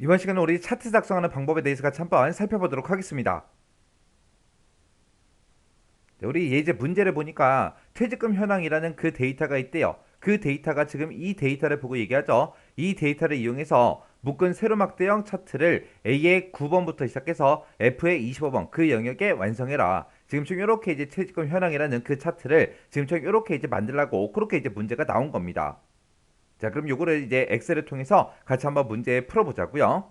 이번 시간은 우리 차트 작성하는 방법에 대해서 같이 한번 살펴보도록 하겠습니다. 네, 우리 예제 문제를 보니까 퇴직금 현황이라는 그 데이터가 있대요. 그 데이터가 지금 이 데이터를 보고 얘기하죠. 이 데이터를 이용해서 묶은 세로막대형 차트를 A의 9번부터 시작해서 F의 25번 그 영역에 완성해라. 지금처럼 이렇게 이제 퇴직금 현황이라는 그 차트를 지금처럼 이렇게 이제 만들라고 그렇게 이제 문제가 나온 겁니다. 자, 그럼 요거를 이제 엑셀을 통해서 같이 한번 문제 풀어보자고요.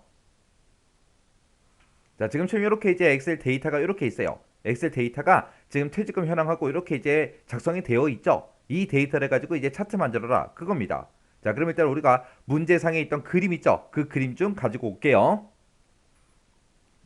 자, 지금처럼 이렇게 이제 엑셀 데이터가 이렇게 있어요. 엑셀 데이터가 지금 퇴직금 현황하고 이렇게 이제 작성이 되어 있죠. 이 데이터를 가지고 이제 차트 만들어라 그겁니다. 자, 그럼 일단 우리가 문제상에 있던 그림 있죠. 그 그림 좀 가지고 올게요.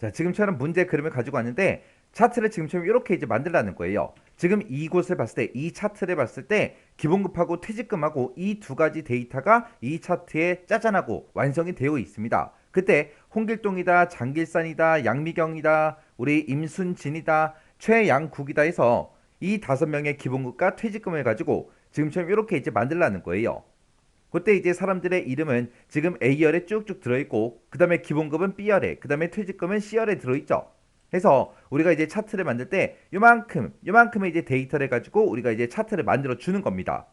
자, 지금처럼 문제 그림을 가지고 왔는데 차트를 지금처럼 이렇게 이제 만들라는 거예요. 지금 이곳을 봤을 때, 이 차트를 봤을 때 기본급하고 퇴직금하고 이 두 가지 데이터가 이 차트에 짜잔하고 완성이 되어 있습니다. 그때 홍길동이다, 장길산이다, 양미경이다, 우리 임순진이다, 최양국이다 해서 이 5명의 기본급과 퇴직금을 가지고 지금처럼 이렇게 이제 만들라는 거예요. 그때 이제 사람들의 이름은 지금 A열에 쭉쭉 들어있고 그 다음에 기본급은 B열에 그 다음에 퇴직금은 C열에 들어있죠. 해서 우리가 이제 차트를 만들 때 요만큼의 이제 데이터를 가지고 우리가 이제 차트를 만들어 주는 겁니다.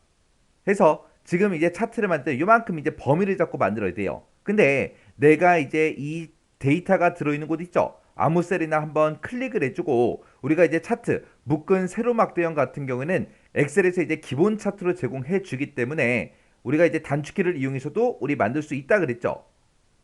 해서 지금 이제 차트를 만들 때 요만큼 이제 범위를 잡고 만들어야 돼요. 근데 내가 이제 이 데이터가 들어있는 곳 있죠. 아무 셀이나 한번 클릭을 해주고 우리가 이제 차트 묶은 세로막대형 같은 경우에는 엑셀에서 이제 기본 차트로 제공해 주기 때문에 우리가 이제 단축키를 이용해서도 우리 만들 수 있다 그랬죠.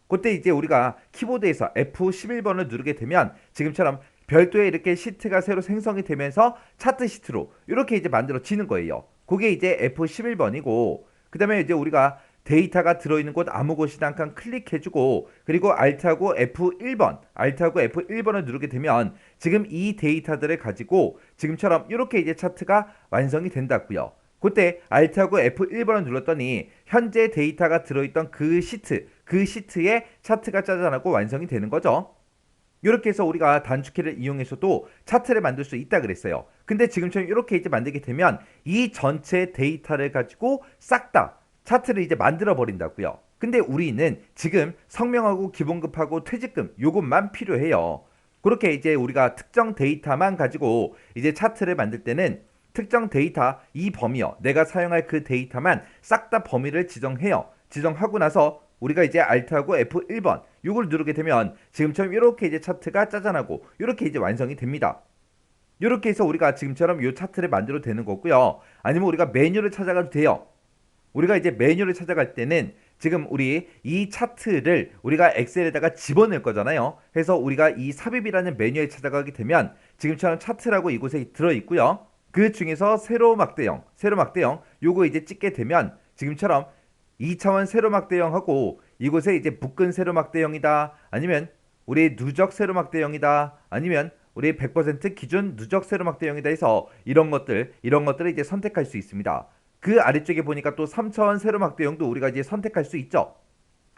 그때 이제 우리가 키보드에서 F11번을 누르게 되면 지금처럼 별도의 이렇게 시트가 새로 생성이 되면서 차트 시트로 이렇게 이제 만들어지는 거예요. 그게 이제 F11번이고 그 다음에 이제 우리가 데이터가 들어있는 곳 아무 곳이나 한 칸 클릭해주고 그리고 Alt하고 F1번을 누르게 되면 지금 이 데이터들을 가지고 지금처럼 이렇게 이제 차트가 완성이 된다고요. 그때 Alt하고 F1번을 눌렀더니 현재 데이터가 들어있던 그 시트에 차트가 짜잔하고 완성이 되는 거죠. 이렇게 해서 우리가 단축키를 이용해서도 차트를 만들 수 있다 그랬어요. 근데 지금처럼 이렇게 이제 만들게 되면 이 전체 데이터를 가지고 싹 다 차트를 이제 만들어 버린다고요. 근데 우리는 지금 성명하고 기본급하고 퇴직금 요것만 필요해요. 그렇게 이제 우리가 특정 데이터만 가지고 이제 차트를 만들 때는 특정 데이터 이 범위요. 내가 사용할 그 데이터만 싹 다 범위를 지정해요. 지정하고 나서 우리가 이제 Alt하고 F1번 이걸 누르게 되면 지금처럼 이렇게 이제 차트가 짜잔하고 이렇게 이제 완성이 됩니다. 이렇게 해서 우리가 지금처럼 이 차트를 만들어도 되는 거고요. 아니면 우리가 메뉴를 찾아가도 돼요. 우리가 이제 메뉴를 찾아갈 때는 지금 우리 이 차트를 우리가 엑셀에다가 집어넣을 거잖아요. 그래서 우리가 이 삽입이라는 메뉴에 찾아가게 되면 지금처럼 차트라고 이곳에 들어있고요. 그 중에서 세로막대형 요거 이제 찍게 되면 지금처럼 2차원 세로막대형하고 이곳에 이제 묶은 세로막대형이다 아니면 우리 누적 세로막대형이다 아니면 우리 100% 기준 누적 세로막대형이다 해서 이런 것들을 이제 선택할 수 있습니다. 그 아래쪽에 보니까 또 3차원 세로막대형도 우리가 이제 선택할 수 있죠.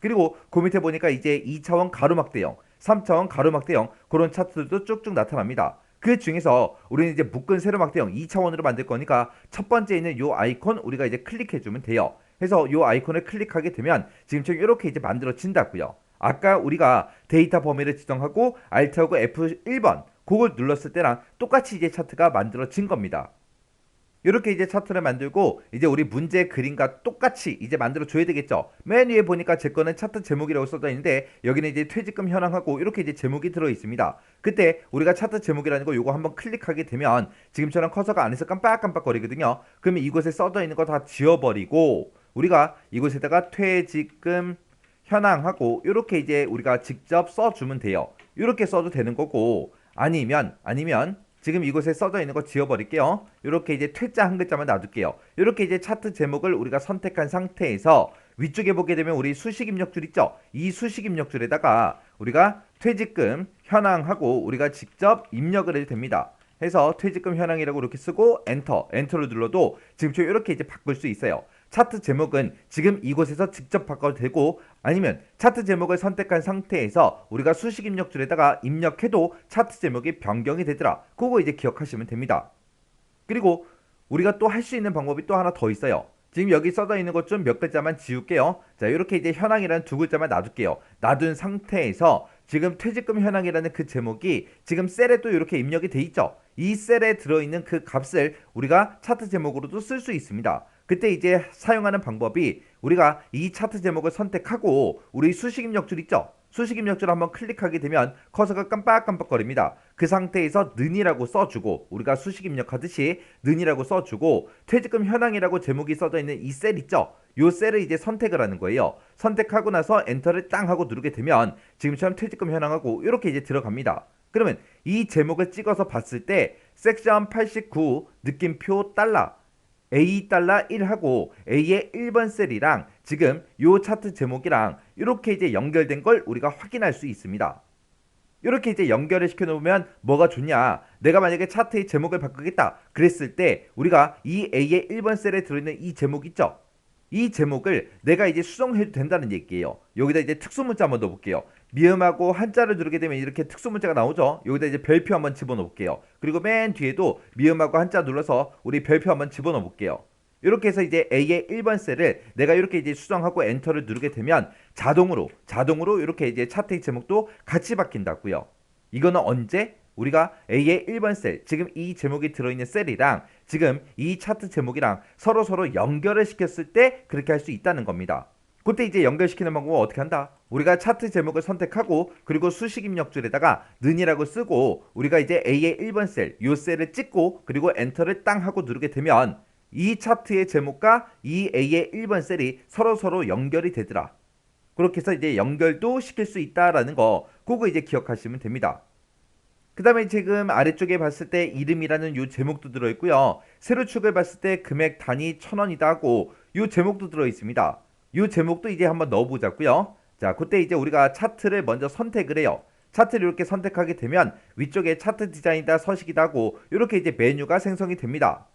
그리고 그 밑에 보니까 이제 2차원 가로막대형, 3차원 가로막대형 그런 차트들도 쭉쭉 나타납니다. 그 중에서 우리는 이제 묶은 세로막대형 2차원으로 만들 거니까 첫 번째 있는 요 아이콘 우리가 이제 클릭해 주면 돼요. 해서 요 아이콘을 클릭하게 되면 지금처럼 이렇게 이제 만들어진다고요. 아까 우리가 데이터 범위를 지정하고 Alt하고 F1번 그걸 눌렀을 때랑 똑같이 이제 차트가 만들어진 겁니다. 이렇게 이제 차트를 만들고 이제 우리 문제 그림과 똑같이 이제 만들어 줘야 되겠죠. 맨 위에 보니까 제 거는 차트 제목이라고 써져 있는데 여기는 이제 퇴직금 현황하고 이렇게 이제 제목이 들어 있습니다. 그때 우리가 차트 제목이라는 거 요거 한번 클릭하게 되면 지금처럼 커서가 안에서 깜빡깜빡 거리거든요. 그러면 이곳에 써져 있는 거 다 지워버리고 우리가 이곳에다가 퇴직금 현황하고 이렇게 이제 우리가 직접 써주면 돼요. 이렇게 써도 되는 거고 아니면 지금 이곳에 써져 있는 거 지워버릴게요. 이렇게 이제 퇴짜 한 글자만 놔둘게요. 이렇게 이제 차트 제목을 우리가 선택한 상태에서 위쪽에 보게 되면 우리 수식 입력줄 있죠? 이 수식 입력줄에다가 우리가 퇴직금 현황하고 우리가 직접 입력을 해도 됩니다. 해서 퇴직금 현황이라고 이렇게 쓰고 엔터를 눌러도 지금처럼 이렇게 이제 바꿀 수 있어요. 차트 제목은 지금 이곳에서 직접 바꿔도 되고 아니면 차트 제목을 선택한 상태에서 우리가 수식 입력줄에다가 입력해도 차트 제목이 변경이 되더라. 그거 이제 기억하시면 됩니다. 그리고 우리가 또 할 수 있는 방법이 또 하나 더 있어요. 지금 여기 써져 있는 것 좀 몇 글자만 지울게요. 자, 이렇게 이제 현황이라는 두 글자만 놔둘게요. 놔둔 상태에서 지금 퇴직금 현황이라는 그 제목이 지금 셀에 또 이렇게 입력이 돼 있죠. 이 셀에 들어있는 그 값을 우리가 차트 제목으로도 쓸 수 있습니다. 그때 이제 사용하는 방법이 우리가 이 차트 제목을 선택하고 우리 수식 입력줄 있죠. 수식 입력줄 한번 클릭하게 되면 커서가 깜빡깜빡거립니다. 그 상태에서 는이라고 써주고 우리가 수식 입력하듯이 는이라고 써주고 퇴직금 현황이라고 제목이 써져 있는 이 셀 있죠. 요 셀을 이제 선택을 하는 거예요. 선택하고 나서 엔터를 땅 하고 누르게 되면 지금처럼 퇴직금 현황하고 이렇게 이제 들어갑니다. 그러면 이 제목을 찍어서 봤을 때 섹션 89 느낌표 달러 A 달러 1하고 A의 1번 셀이랑 지금 요 차트 제목이랑 이렇게 이제 연결된 걸 우리가 확인할 수 있습니다. 이렇게 이제 연결을 시켜놓으면 뭐가 좋냐? 내가 만약에 차트의 제목을 바꾸겠다 그랬을 때 우리가 이 A의 1번 셀에 들어있는 이 제목 있죠? 이 제목을 내가 이제 수정해도 된다는 얘기예요. 여기다 이제 특수문자 한번 넣어볼게요. 미음하고 한자를 누르게 되면 이렇게 특수문자가 나오죠. 여기다 이제 별표 한번 집어넣을게요. 그리고 맨 뒤에도 미음하고 한자 눌러서 우리 별표 한번 집어넣어볼게요. 이렇게 해서 이제 A의 1번 셀을 내가 이렇게 이제 수정하고 엔터를 누르게 되면 자동으로 이렇게 이제 차트의 제목도 같이 바뀐다고요. 이거는 언제? 우리가 A의 1번 셀, 지금 이 제목이 들어있는 셀이랑 지금 이 차트 제목이랑 서로 연결을 시켰을 때 그렇게 할 수 있다는 겁니다. 그때 이제 연결시키는 방법은 어떻게 한다? 우리가 차트 제목을 선택하고 그리고 수식 입력줄에다가 는이라고 쓰고 우리가 이제 A의 1번 셀, 요 셀을 찍고 그리고 엔터를 땅 하고 누르게 되면 이 차트의 제목과 이 A의 1번 셀이 서로 연결이 되더라. 그렇게 해서 이제 연결도 시킬 수 있다라는 거 그거 이제 기억하시면 됩니다. 그 다음에 지금 아래쪽에 봤을 때 이름이라는 요 제목도 들어있고요. 세로축을 봤을 때 금액 단위 1,000원이다 하고 요 제목도 들어있습니다. 요 제목도 이제 한번 넣어보자고요. 자, 그때 이제 우리가 차트를 먼저 선택을 해요. 차트를 이렇게 선택하게 되면 위쪽에 차트 디자인이다 서식이다 하고 이렇게 이제 메뉴가 생성이 됩니다.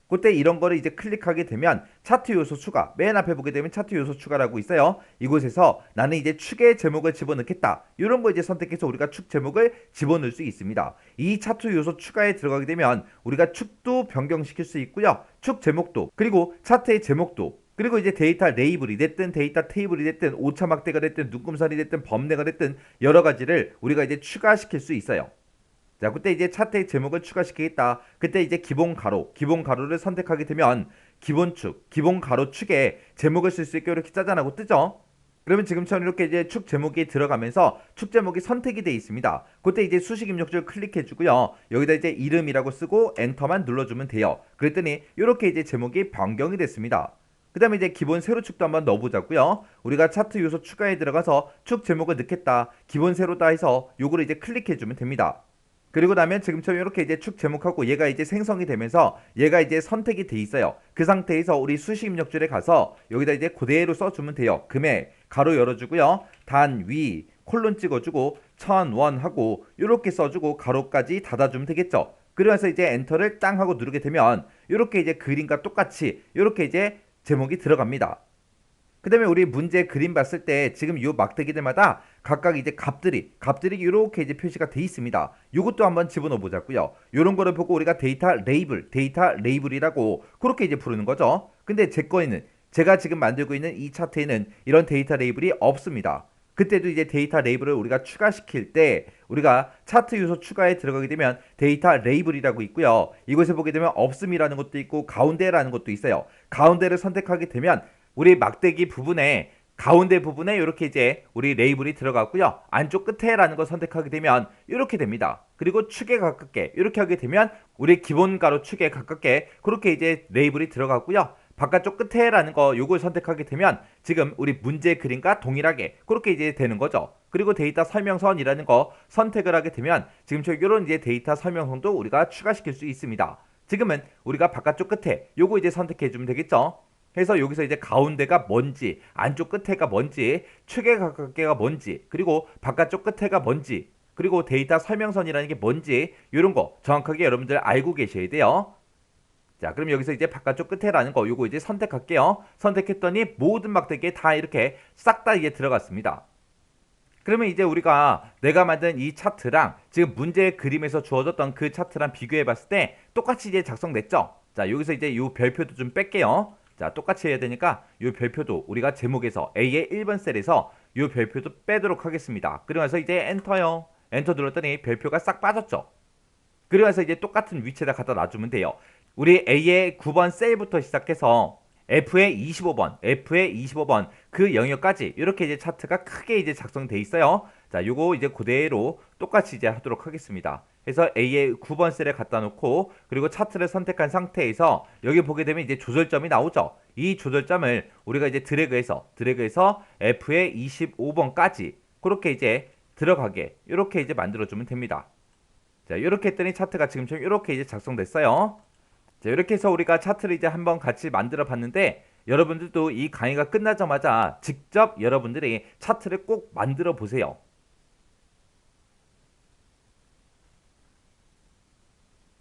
그때 이런 거를 이제 클릭하게 되면 차트 요소 추가, 맨 앞에 보게 되면 차트 요소 추가라고 있어요. 이곳에서 나는 이제 축의 제목을 집어넣겠다. 이런 거 이제 선택해서 우리가 축 제목을 집어넣을 수 있습니다. 이 차트 요소 추가에 들어가게 되면 우리가 축도 변경시킬 수 있고요. 축 제목도, 그리고 차트의 제목도, 그리고 이제 데이터 레이블이 됐든 데이터 테이블이 됐든 오차막대가 됐든 눈금선이 됐든 범례가 됐든 여러 가지를 우리가 이제 추가시킬 수 있어요. 자, 그때 이제 차트의 제목을 추가시키겠다. 그때 이제 기본 가로를 선택하게 되면 기본축, 기본 가로 축에 제목을 쓸 수 있게 이렇게 짜잔하고 뜨죠. 그러면 지금처럼 이렇게 이제 축 제목이 들어가면서 축 제목이 선택이 되어 있습니다. 그때 이제 수식 입력줄 클릭해 주고요. 여기다 이제 이름이라고 쓰고 엔터만 눌러주면 돼요. 그랬더니 이렇게 이제 제목이 변경이 됐습니다. 그 다음에 이제 기본 세로축도 한번 넣어보자고요. 우리가 차트 요소 추가에 들어가서 축 제목을 넣겠다. 기본 세로다 해서 요거를 이제 클릭해 주면 됩니다. 그리고 나면 지금처럼 이렇게 이제 축 제목하고 얘가 이제 생성이 되면서 얘가 이제 선택이 돼 있어요. 그 상태에서 우리 수식 입력줄에 가서 여기다 이제 그대로 써주면 돼요. 금액 가로 열어주고요. 단위 콜론 찍어주고 1,000원 하고 이렇게 써주고 가로까지 닫아주면 되겠죠. 그러면서 이제 엔터를 땅 하고 누르게 되면 이렇게 이제 그림과 똑같이 이렇게 이제 제목이 들어갑니다. 그 다음에 우리 문제 그림 봤을 때 지금 요 막대기들마다 각각 이제 값들이 이렇게 이제 표시가 돼 있습니다. 요것도 한번 집어넣어 보자고요. 요런 거를 보고 우리가 데이터 레이블이라고 그렇게 이제 부르는 거죠. 근데 제 거에는 제가 지금 만들고 있는 이 차트에는 이런 데이터 레이블이 없습니다. 그때도 이제 데이터 레이블을 우리가 추가시킬 때 우리가 차트 요소 추가에 들어가게 되면 데이터 레이블이라고 있고요. 이곳에 보게 되면 없음이라는 것도 있고 가운데라는 것도 있어요. 가운데를 선택하게 되면 우리 막대기 부분에 가운데 부분에 이렇게 이제 우리 레이블이 들어갔고요. 안쪽 끝에라는 걸 선택하게 되면 이렇게 됩니다. 그리고 축에 가깝게 이렇게 하게 되면 우리 기본 가로 축에 가깝게 그렇게 이제 레이블이 들어갔고요. 바깥쪽 끝에라는 거 요걸 선택하게 되면 지금 우리 문제 그림과 동일하게 그렇게 이제 되는 거죠. 그리고 데이터 설명선이라는 거 선택을 하게 되면 지금처럼 이런 이제 데이터 설명선도 우리가 추가시킬 수 있습니다. 지금은 우리가 바깥쪽 끝에 요거 이제 선택해 주면 되겠죠. 해서 여기서 이제 가운데가 뭔지, 안쪽 끝에가 뭔지, 축에 가깝게가 뭔지, 그리고 바깥쪽 끝에가 뭔지, 그리고 데이터 설명선이라는 게 뭔지 이런 거 정확하게 여러분들 알고 계셔야 돼요. 자, 그럼 여기서 이제 바깥쪽 끝에라는 거 요거 이제 선택할게요. 선택했더니 모든 막대기에 다 이렇게 싹 다 이게 들어갔습니다. 그러면 이제 우리가 내가 만든 이 차트랑 지금 문제 그림에서 주어졌던 그 차트랑 비교해 봤을 때 똑같이 이제 작성됐죠. 자, 여기서 이제 요 별표도 좀 뺄게요. 자, 똑같이 해야 되니까 이 별표도 우리가 제목에서 A의 1번 셀에서 이 별표도 빼도록 하겠습니다. 그러면서 이제 엔터요. 엔터 눌렀더니 별표가 싹 빠졌죠. 그러면서 이제 똑같은 위치에다 갖다 놔주면 돼요. 우리 A의 9번 셀부터 시작해서 F의 25번, F의 25번 그 영역까지 이렇게 이제 차트가 크게 이제 작성돼 있어요. 자, 요거 이제 그대로 똑같이 이제 하도록 하겠습니다. 그래서 A의 9번 셀에 갖다 놓고 그리고 차트를 선택한 상태에서 여기 보게 되면 이제 조절점이 나오죠. 이 조절점을 우리가 이제 드래그해서 F의 25번까지 그렇게 이제 들어가게 이렇게 이제 만들어주면 됩니다. 자, 이렇게 했더니 차트가 지금처럼 이렇게 이제 작성됐어요. 자, 이렇게 해서 우리가 차트를 이제 한번 같이 만들어 봤는데 여러분들도 이 강의가 끝나자마자 직접 여러분들이 차트를 꼭 만들어 보세요.